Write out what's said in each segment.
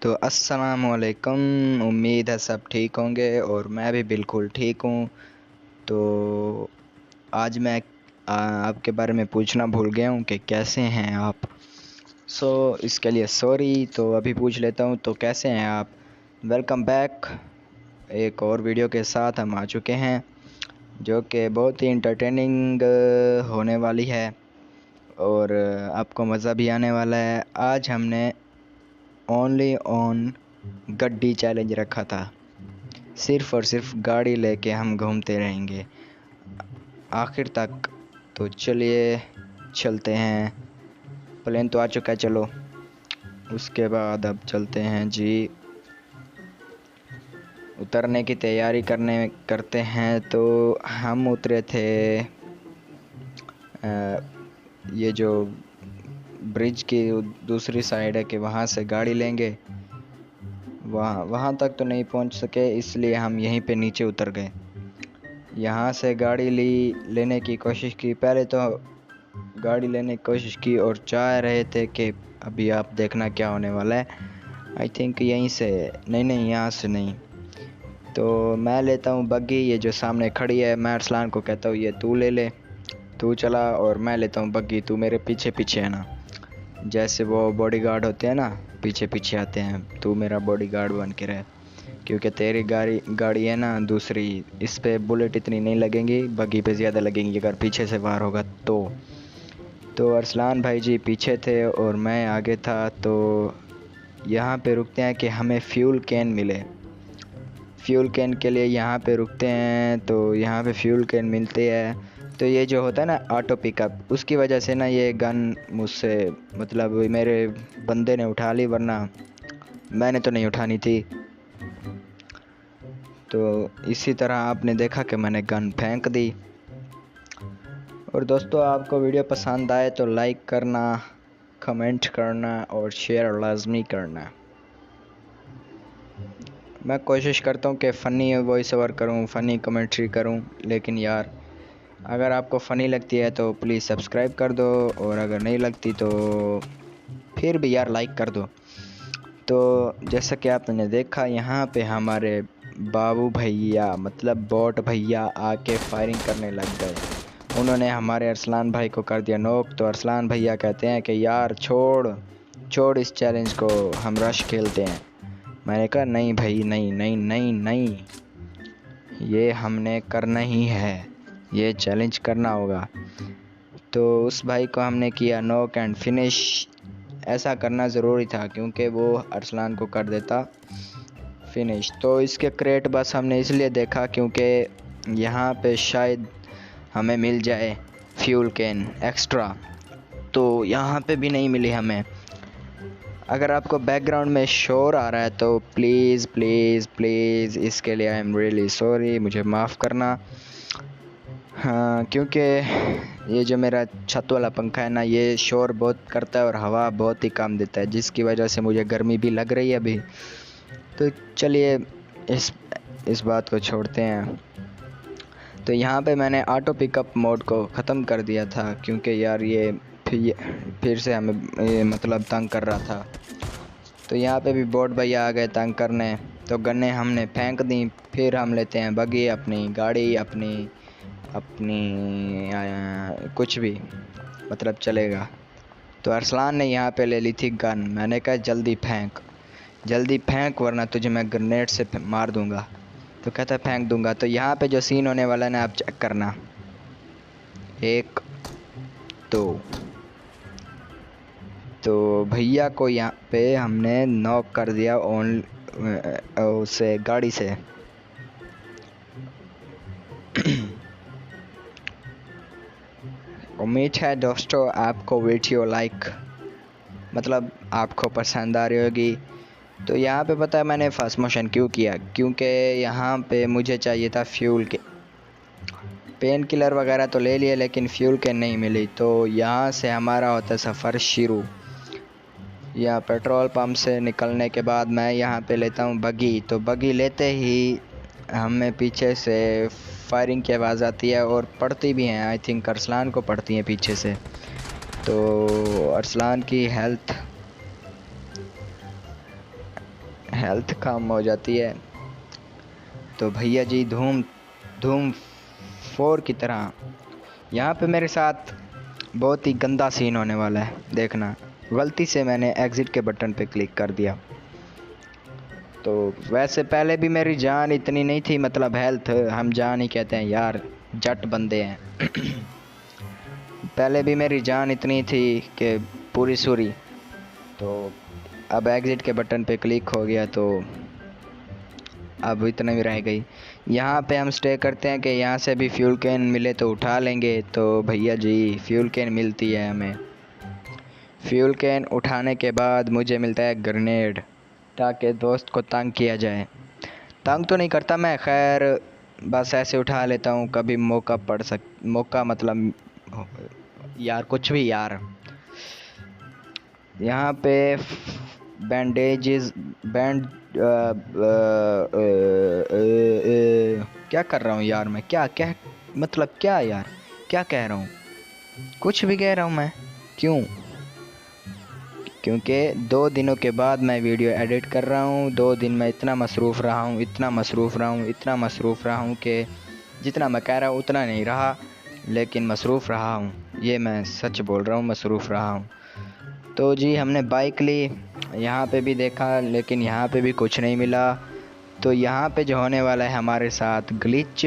तो अस्सलामुअलैकुम। उम्मीद है सब ठीक होंगे और मैं भी बिल्कुल ठीक हूँ। तो आज मैं आपके बारे में पूछना भूल गया हूँ कि कैसे हैं आप। इसके लिए सॉरी। तो अभी पूछ लेता हूँ, तो कैसे हैं आप। Welcome back. एक और वीडियो के साथ हम आ चुके हैं जो कि बहुत ही इंटरटेनिंग होने वाली है और आपको मज़ा भी आने वाला है। आज हमने ओनली ऑन गड्डी चैलेंज रखा था। सिर्फ और सिर्फ गाड़ी लेके हम घूमते रहेंगे आखिर तक। तो चलिए चलते हैं। प्लेन तो आ चुका है, चलो उसके बाद अब चलते हैं जी। उतरने की तैयारी करते हैं। तो हम उतरे थे ये जो ब्रिज की दूसरी साइड है कि वहाँ से गाड़ी लेंगे। वहाँ तक तो नहीं पहुँच सके, इसलिए हम यहीं पे नीचे उतर गए। यहाँ से गाड़ी लेने की कोशिश की। पहले तो गाड़ी लेने की कोशिश की और चाह रहे थे कि अभी आप देखना क्या होने वाला है। आई थिंक यहीं से नहीं, यहाँ से नहीं। तो मैं लेता हूँ बग्गी, ये जो सामने खड़ी है। मैं अरसलान को कहता हूँ ये तू ले ले, तू चला। और मैं लेता हूँ बग्गी, तू मेरे पीछे पीछे है ना। जैसे वो बॉडीगार्ड होते हैं ना, पीछे पीछे आते हैं। तू मेरा बॉडीगार्ड बन के रहे, क्योंकि तेरी गाड़ी है ना दूसरी, इस पे बुलेट इतनी नहीं लगेंगी, बग्गी पे ज़्यादा लगेंगी अगर पीछे से वार होगा तो अरसलान भाई जी पीछे थे और मैं आगे था। तो यहाँ पे रुकते हैं कि हमें फ्यूल कैन मिले। फ्यूल कैन के लिए यहाँ पे रुकते हैं। तो यहाँ पे फ्यूल कैन मिलते हैं। तो ये जो होता है ना ऑटो पिकअप, उसकी वजह से ना ये गन मुझसे, मतलब मेरे बंदे ने उठा ली, वरना मैंने तो नहीं उठानी थी। तो इसी तरह आपने देखा कि मैंने गन फेंक दी। और दोस्तों, आपको वीडियो पसंद आए तो लाइक करना, कमेंट करना और शेयर लाजमी करना। मैं कोशिश करता हूँ कि फ़नी वॉइस ओवर करूँ, फ़नी कमेंट्री करूँ, लेकिन यार अगर आपको फ़नी लगती है तो प्लीज़ सब्सक्राइब कर दो, और अगर नहीं लगती तो फिर भी यार लाइक कर दो। तो जैसा कि आपने देखा, यहाँ पे हमारे बाबू भैया, मतलब बोट भैया, आके फायरिंग करने लग गए। उन्होंने हमारे अरसलान भाई को कर दिया नॉक। तो अरसलान भैया कहते हैं कि यार छोड़ इस चैलेंज को, हम रश खेलते हैं। मैंने कहा नहीं भाई, नहीं नहीं नहीं नहीं, ये हमने करना ही है, ये चैलेंज करना होगा। तो उस भाई को हमने किया नॉक एंड फिनिश। ऐसा करना ज़रूरी था क्योंकि वो अरसलान को कर देता फिनिश। तो इसके क्रेट बस हमने इसलिए देखा क्योंकि यहाँ पे शायद हमें मिल जाए फ्यूल कैन एक्स्ट्रा। तो यहाँ पे भी नहीं मिली हमें। अगर आपको बैकग्राउंड में शोर आ रहा है तो प्लीज़ प्लीज़ प्लीज़ इसके लिए आई एम रियली सॉरी, मुझे माफ़ करना। हाँ, क्योंकि ये जो मेरा छत वाला पंखा है ना, ये शोर बहुत करता है और हवा बहुत ही कम देता है, जिसकी वजह से मुझे गर्मी भी लग रही है अभी। तो चलिए इस बात को छोड़ते हैं। तो यहाँ पे मैंने ऑटो पिकअप मोड को ख़त्म कर दिया था क्योंकि यार ये फिर से हमें मतलब तंग कर रहा था। तो यहाँ पे भी बोट भैया आ गए तंग करने। तो गन्ने हमने फेंक दी। फिर हम लेते हैं बगी, अपनी गाड़ी, अपनी कुछ भी मतलब चलेगा। तो अरसलान ने यहाँ पे ले ली थी गन। मैंने कहा जल्दी फेंक वरना तुझे मैं ग्रेनेड से मार दूंगा। तो कहता फेंक दूंगा। तो यहाँ पे जो सीन होने वाला है ना, आप चेक करना। 1 2। तो भैया को यहाँ पे हमने नॉक कर दिया उसे गाड़ी से। उम्मीद है दोस्तों आपको वीडियो मतलब आपको पसंद आ रही होगी। तो यहाँ पे पता है मैंने फर्स्ट मोशन क्यों किया, क्योंकि यहाँ पे मुझे चाहिए था फ्यूल के। पेन किलर वगैरह तो ले लिए लेकिन फ्यूल के नहीं मिली। तो यहाँ से हमारा होता सफ़र शुरू। या पेट्रोल पंप से निकलने के बाद मैं यहाँ पे लेता हूँ बगी। तो बगी लेते ही हमें पीछे से फायरिंग की आवाज़ आती है और पड़ती भी हैं। आई थिंक अरसलान को पड़ती हैं पीछे से। तो अरसलान की हेल्थ हेल्थ कम हो जाती है। तो भैया जी धूम धूम 4 की तरह यहाँ पे मेरे साथ बहुत ही गंदा सीन होने वाला है, देखना। गलती से मैंने एग्ज़िट के बटन पे क्लिक कर दिया। तो वैसे पहले भी मेरी जान इतनी नहीं थी, मतलब हेल्थ हम जान ही कहते हैं यार, जट बंदे हैं। पहले भी मेरी जान इतनी थी कि पूरी सूरी। तो अब एग्ज़िट के बटन पे क्लिक हो गया तो अब इतना भी रह गई। यहाँ पे हम स्टे करते हैं कि यहाँ से भी फ्यूल कैन मिले तो उठा लेंगे। तो भैया जी फ्यूल कैन मिलती है हमें। फ्यूल कैन उठाने के बाद मुझे मिलता है ग्रेनेड, ताकि दोस्त को तंग किया जाए। तंग तो नहीं करता मैं, खैर बस ऐसे उठा लेता हूँ, कभी मौका मतलब यार कुछ भी यार। यहाँ पे बैंडेजेस क्या कर रहा हूँ यार मैं, क्या क्या मतलब क्या यार, क्या कह रहा हूँ, कुछ भी कह रहा हूँ मैं। क्यों? क्योंकि 2 दिनों के बाद मैं वीडियो एडिट कर रहा हूँ। 2 दिन में इतना मसरूफ़ रहा हूँ, इतना मसरूफ़ रहा हूँ कि जितना मैं कह रहा हूँ उतना नहीं रहा, लेकिन मसरूफ़ रहा हूँ। ये मैं सच बोल रहा हूँ, मसरूफ़ रहा हूँ। तो जी हमने बाइक ली, यहाँ पे भी देखा, लेकिन यहाँ पे भी कुछ नहीं मिला। तो यहाँ पे जो होने वाला है हमारे साथ ग्लिच,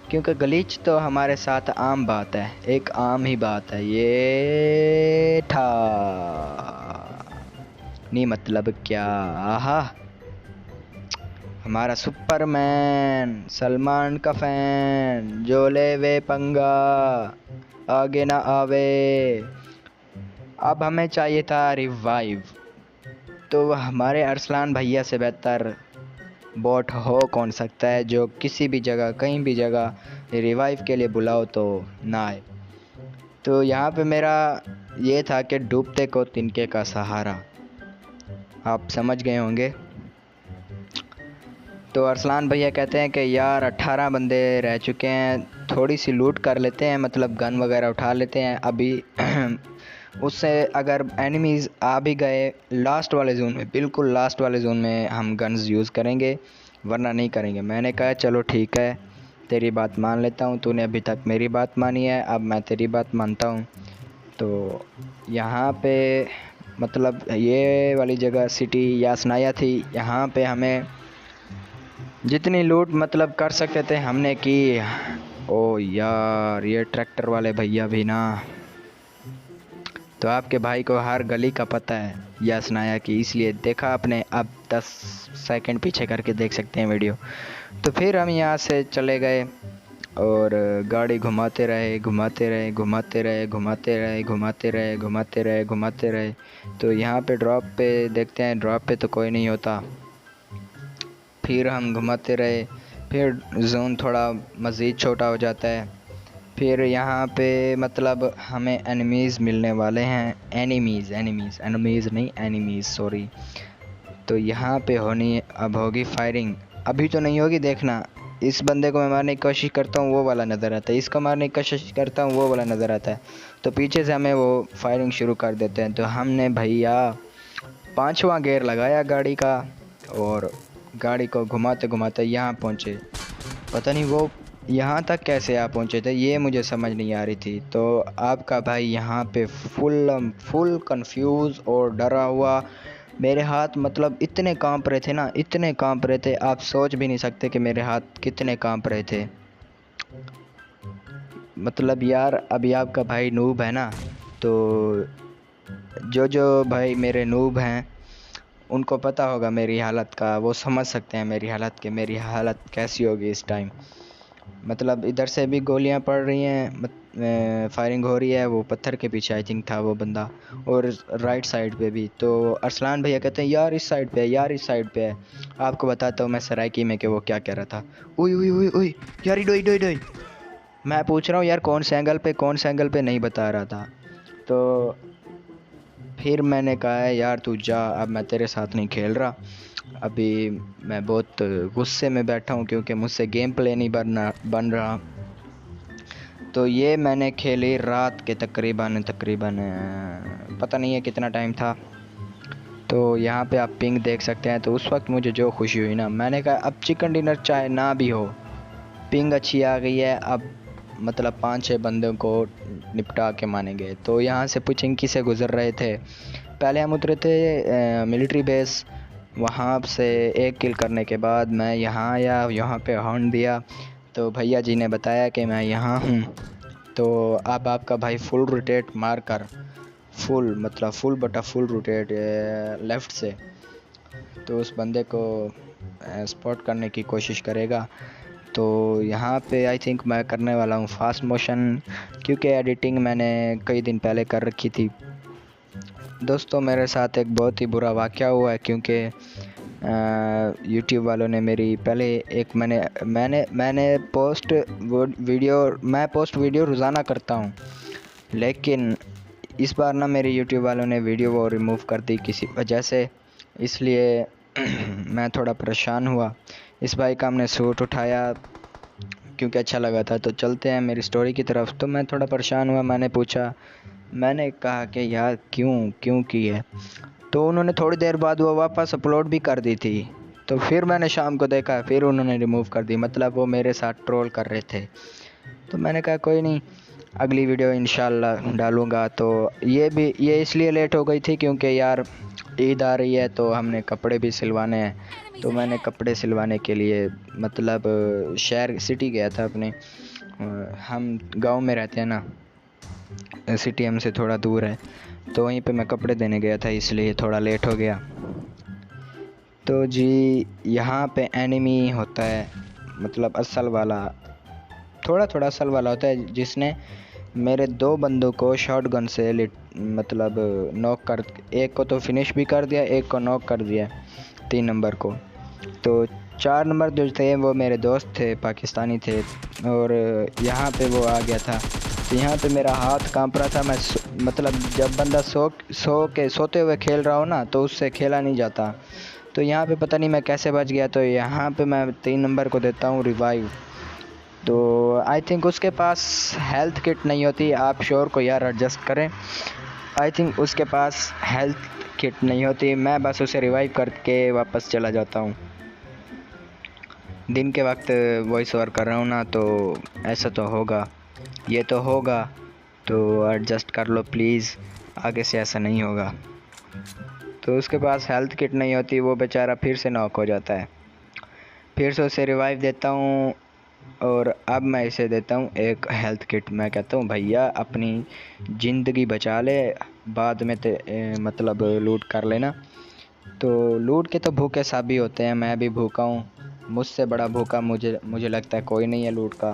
क्योंकि ग्लिच तो हमारे साथ आम बात है, एक आम ही बात है। ये था नहीं मतलब क्या, आहा हमारा सुपरमैन सलमान का फैन जो ले वे पंगा आगे ना आवे। अब हमें चाहिए था रिवाइव, तो हमारे अरसलान भैया से बेहतर बॉट हो कौन सकता है जो किसी भी जगह कहीं भी जगह रिवाइव के लिए बुलाओ तो ना आए। तो यहाँ पे मेरा ये था कि डूबते को तिनके का सहारा, आप समझ गए होंगे। तो अरसलान भैया कहते हैं कि यार 18 बंदे रह चुके हैं, थोड़ी सी लूट कर लेते हैं, मतलब गन वगैरह उठा लेते हैं अभी। उससे अगर एनिमीज़ आ भी गए लास्ट वाले जोन में, बिल्कुल लास्ट वाले जोन में हम गन्स यूज़ करेंगे, वरना नहीं करेंगे। मैंने कहा चलो ठीक है, तेरी बात मान लेता हूँ, तूने अभी तक मेरी बात मानी है, अब मैं तेरी बात मानता हूँ। तो यहाँ पे मतलब ये वाली जगह सिटी यासनाया थी, यहाँ पे हमें जितनी लूट मतलब कर सकते थे हमने की। ओ यार ये ट्रैक्टर वाले भैया भी ना, तो आपके भाई को हर गली का पता है यासनाया की, इसलिए देखा आपने। अब 10 सेकंड पीछे करके देख सकते हैं वीडियो। तो फिर हम यहाँ से चले गए और गाड़ी घुमाते रहे। तो यहाँ पे ड्रॉप पे देखते हैं, ड्रॉप पे तो कोई नहीं होता। फिर हम घुमाते रहे, फिर जोन थोड़ा मज़ीद छोटा हो जाता है। फिर यहाँ पे मतलब हमें एनिमीज़ मिलने वाले हैं, एनिमीज़ नहीं एनिमीज़ सॉरी। तो यहाँ पे अब होगी फायरिंग, अभी तो नहीं होगी, देखना। इस बंदे को मैं मारने की कोशिश करता हूँ वो वाला नज़र आता है, इसको मारने की कोशिश करता हूँ वो वाला नज़र आता है। तो पीछे से हमें वो फायरिंग शुरू कर देते हैं। तो हमने भैया 5वां गियर लगाया गाड़ी का और गाड़ी को घुमाते घुमाते यहाँ पहुँचे। पता नहीं वो यहाँ तक कैसे आ पहुँचे थे, ये मुझे समझ नहीं आ रही थी। तो आपका भाई यहाँ पे फुल कंफ्यूज और डरा हुआ, मेरे हाथ मतलब इतने कांप रहे थे ना, इतने कांप रहे थे, आप सोच भी नहीं सकते कि मेरे हाथ कितने कांप रहे थे। मतलब यार अभी आपका भाई नूब है ना, तो जो भाई मेरे नूब हैं उनको पता होगा मेरी हालत का, वो समझ सकते हैं मेरी हालत कैसी होगी इस टाइम। मतलब इधर से भी गोलियां पड़ रही हैं, फायरिंग हो रही है, वो पत्थर के पीछे आई थिंक था वो बंदा, और राइट साइड पे भी। तो अरसलान भैया कहते हैं यार इस साइड पे है। आपको बताता हूँ मैं सराइकी में कि वो क्या कह रहा था। उई उई उई उई यार डोई, मैं पूछ रहा हूँ यार कौन से एंगल पे नहीं बता रहा था। तो फिर मैंने कहा है यार तू जा, अब मैं तेरे साथ नहीं खेल रहा, अभी मैं बहुत गुस्से में बैठा हूँ क्योंकि मुझसे गेम प्ले नहीं बन रहा। तो ये मैंने खेली रात के तकरीबन पता नहीं है कितना टाइम था, तो यहाँ पे आप पिंग देख सकते हैं। तो उस वक्त मुझे जो खुशी हुई ना, मैंने कहा अब चिकन डिनर चाहे ना भी हो, पिंग अच्छी आ गई है, अब मतलब 5-6 बंदों को निपटा के मानेंगे। तो यहाँ से पुचिंकी से गुज़र रहे थे। पहले हम उतरे थे मिलिट्री बेस, वहाँ से 1 किल करने के बाद मैं यहाँ आया, यहाँ पे हॉर्न दिया। तो भैया जी ने बताया कि मैं यहाँ हूँ। तो अब आपका भाई फुल रोटेट मार कर, फुल मतलब फुल बटा फुल रोटेट लेफ़्ट से तो उस बंदे को स्पॉट करने की कोशिश करेगा। तो यहाँ पे आई थिंक मैं करने वाला हूँ फास्ट मोशन, क्योंकि एडिटिंग मैंने कई दिन पहले कर रखी थी। दोस्तों मेरे साथ एक बहुत ही बुरा वाक़या हुआ है, क्योंकि यूट्यूब वालों ने मेरी पहले एक मैंने पोस्ट वीडियो रोज़ाना करता हूँ, लेकिन इस बार ना मेरे यूट्यूब वालों ने वीडियो वो रिमूव कर दी किसी वजह से, इसलिए मैं थोड़ा परेशान हुआ। इस भाई का हमने शूट उठाया क्योंकि अच्छा लगा था। तो चलते हैं मेरी स्टोरी की तरफ। तो मैं थोड़ा परेशान हुआ, मैंने कहा कि यार क्यों की है। तो उन्होंने थोड़ी देर बाद वो वापस अपलोड भी कर दी थी। तो फिर मैंने शाम को देखा, फिर उन्होंने रिमूव कर दी, मतलब वो मेरे साथ ट्रोल कर रहे थे। तो मैंने कहा कोई नहीं, अगली वीडियो इंशाल्लाह डालूँगा। तो ये इसलिए लेट हो गई थी क्योंकि यार ईद आ रही है, तो हमने कपड़े भी सिलवाने हैं। तो मैंने कपड़े सिलवाने के लिए मतलब शहर सिटी गया था अपने। हम गांव में रहते हैं ना, सिटी हमसे थोड़ा दूर है, तो वहीं पे मैं कपड़े देने गया था, इसलिए थोड़ा लेट हो गया। तो जी यहाँ पे एनिमी होता है, मतलब असल वाला, थोड़ा असल वाला होता है, जिसने मेरे 2 बंदों को शॉटगन से मतलब नॉक कर, एक को तो फिनिश भी कर दिया, एक को नॉक कर दिया, 3 नंबर को। तो 4 नंबर जो थे वो मेरे दोस्त थे, पाकिस्तानी थे, और यहाँ पे वो आ गया था। तो यहाँ पे मेरा हाथ कांप रहा था। मैं मतलब जब बंदा सोते हुए खेल रहा हो ना, तो उससे खेला नहीं जाता। तो यहाँ पे पता नहीं मैं कैसे बच गया। तो यहाँ पे मैं 3 नंबर को देता हूँ रिवाइव। तो आई थिंक उसके पास हेल्थ किट नहीं होती, आप श्योर को यार एडजस्ट करें। आई थिंक उसके पास हेल्थ किट नहीं होती, मैं बस उसे रिवाइव करके वापस चला जाता हूँ। दिन के वक्त वॉइस ओवर कर रहा हूँ ना, तो ऐसा तो होगा, ये तो होगा, तो एडजस्ट कर लो प्लीज़, आगे से ऐसा नहीं होगा। तो उसके पास हेल्थ किट नहीं होती, वो बेचारा फिर से नॉक हो जाता है। फिर से उसे रिवाइव देता हूँ, और अब मैं इसे देता हूँ एक हेल्थ किट। मैं कहता हूँ भैया अपनी ज़िंदगी बचा ले, बाद में मतलब लूट कर लेना। तो लूट के तो भूखे सभी होते हैं, मैं भी भूखा हूँ, मुझसे बड़ा भूखा मुझे लगता है कोई नहीं है लूट का।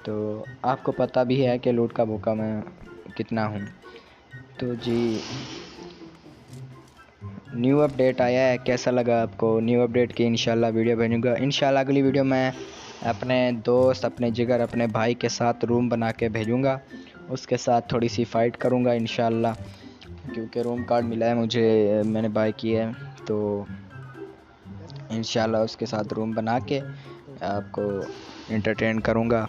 तो आपको पता भी है कि लूट का भूखा मैं कितना हूँ। तो जी न्यू अपडेट आया है, कैसा लगा आपको? न्यू अपडेट की इंशाल्लाह वीडियो भेजूँगा। इंशाल्लाह अगली वीडियो मैं अपने दोस्त, अपने जिगर, अपने भाई के साथ रूम बना के भेजूँगा, उसके साथ थोड़ी सी फ़ाइट करूँगा इंशाल्लाह, क्योंकि रूम कार्ड मिला है मुझे, मैंने बाय किया है। तो इंशाल्लाह उसके साथ रूम बना के आपको एंटरटेन करूँगा।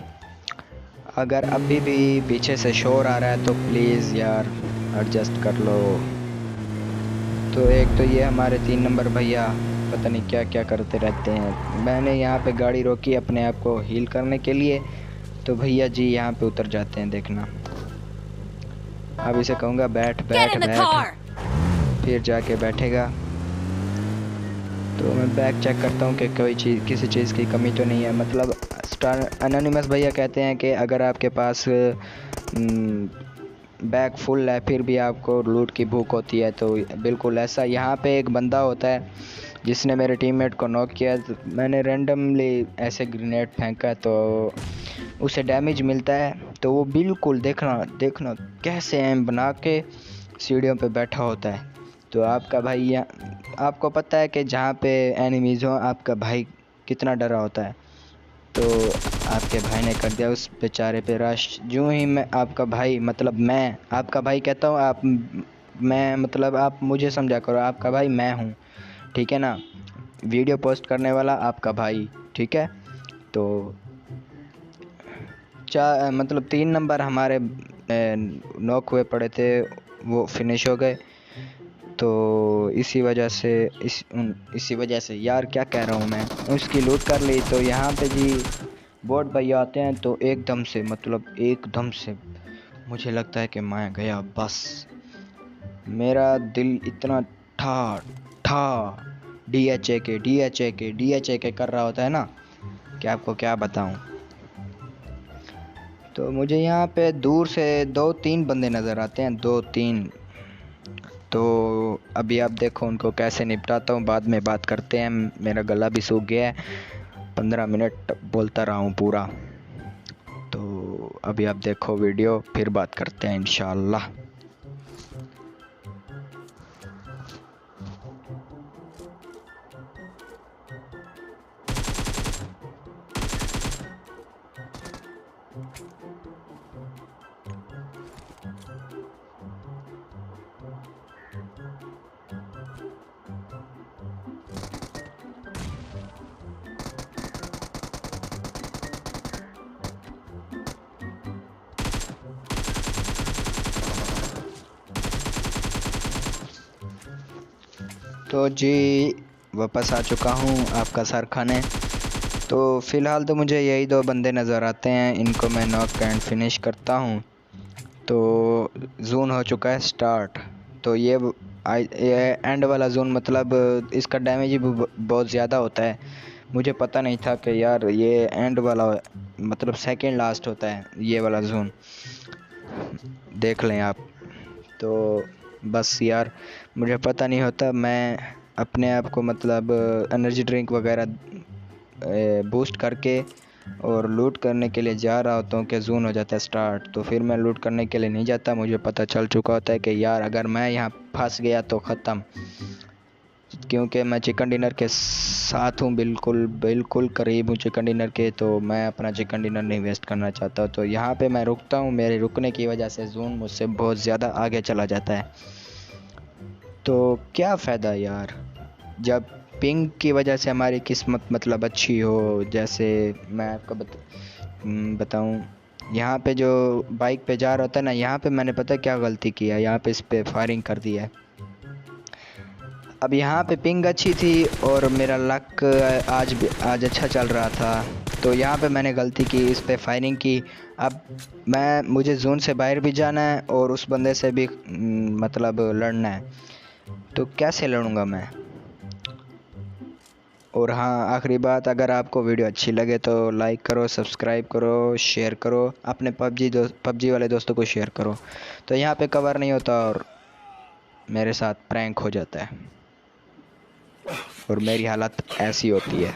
अगर अभी भी पीछे से शोर आ रहा है तो प्लीज़ यार एडजस्ट कर लो। तो एक तो ये हमारे 3 नंबर भैया पता नहीं क्या क्या करते रहते हैं। मैंने यहाँ पे गाड़ी रोकी अपने आप को हील करने के लिए, तो भैया जी यहाँ पे उतर जाते हैं, देखना। अब इसे कहूँगा बैठ, फिर जाके बैठेगा। तो मैं बैग चेक करता हूँ कि किसी चीज़ की कमी तो नहीं है। मतलब एनोनिमस भैया कहते हैं कि अगर आपके पास बैग फुल है फिर भी आपको लूट की भूख होती है, तो बिल्कुल ऐसा यहाँ पे एक बंदा होता है जिसने मेरे टीममेट को नॉक किया। तो मैंने रैंडमली ऐसे ग्रेनेड फेंका तो उसे डैमेज मिलता है। तो वो बिल्कुल देखना कैसे एम बना के सीढ़ियों पे बैठा होता है। तो आपका भाई आपको पता है कि जहाँ पे एनिमीज़ हो आपका भाई कितना डरा होता है। तो आपके भाई ने कर दिया उस बेचारे पे रश। यूँ ही मैं आपका भाई, मतलब मैं आपका भाई कहता हूँ, मैं मतलब आप मुझे समझा करो, आपका भाई मैं हूँ, ठीक है ना? वीडियो पोस्ट करने वाला आपका भाई, ठीक है? तो मतलब 3 नंबर हमारे नॉक हुए पड़े थे, वो फिनिश हो गए। तो इसी वजह से यार क्या कह रहा हूँ मैं, उसकी लूट कर ली। तो यहाँ पे जी बोट भाई आते हैं तो एकदम से मुझे लगता है कि मैं गया बस। मेरा दिल इतना ठा ठा डी एच ए के कर रहा होता है ना कि आपको क्या बताऊं। तो मुझे यहाँ पे दूर से 2-3 बंदे नज़र आते हैं, 2-3। तो अभी आप देखो उनको कैसे निपटाता हूँ, बाद में बात करते हैं। मेरा गला भी सूख गया है, 15 मिनट बोलता रहा हूँ पूरा। तो अभी आप देखो वीडियो, फिर बात करते हैं इंशाल्लाह। तो जी वापस आ चुका हूँ आपका सर खाने। तो फ़िलहाल तो मुझे यही 2 बंदे नज़र आते हैं, इनको मैं नॉक एंड फिनिश करता हूँ। तो जोन हो चुका है स्टार्ट। तो ये एंड वाला जोन, मतलब इसका डैमेज भी बहुत ज़्यादा होता है। मुझे पता नहीं था कि यार ये एंड वाला मतलब सेकंड लास्ट होता है ये वाला जोन, देख लें आप। तो बस यार मुझे पता नहीं होता, मैं अपने आप को मतलब एनर्जी ड्रिंक वगैरह बूस्ट करके और लूट करने के लिए जा रहा होता हूँ कि जोन हो जाता है स्टार्ट। तो फिर मैं लूट करने के लिए नहीं जाता, मुझे पता चल चुका होता है कि यार अगर मैं यहाँ फंस गया तो ख़त्म, क्योंकि मैं चिकन डिनर के साथ हूँ, बिल्कुल करीब हूँ चिकन डिनर के। तो मैं अपना चिकन डिनर नहीं वेस्ट करना चाहता। तो यहाँ पे मैं रुकता हूँ, मेरे रुकने की वजह से जोन मुझसे बहुत ज़्यादा आगे चला जाता है। तो क्या फ़ायदा यार, जब पिंग की वजह से हमारी किस्मत मतलब अच्छी हो। जैसे मैं आपको बताऊँ, यहाँ पे जो बाइक पे जा रहा होता है ना, यहाँ पे मैंने पता क्या गलती की है, यहाँ पे इस पे फायरिंग कर दिया है। अब यहाँ पे पिंग अच्छी थी और मेरा लक आज अच्छा चल रहा था। तो यहाँ पे मैंने गलती की, इस पे फायरिंग की। अब मुझे जोन से बाहर भी जाना है और उस बंदे से भी मतलब लड़ना है। तो कैसे लड़ूंगा मैं। और हाँ, आखिरी बात, अगर आपको वीडियो अच्छी लगे तो लाइक करो, सब्सक्राइब करो, शेयर करो, अपने पबजी वाले दोस्तों को शेयर करो। तो यहाँ पे कवर नहीं होता और मेरे साथ प्रैंक हो जाता है और मेरी हालत ऐसी होती है।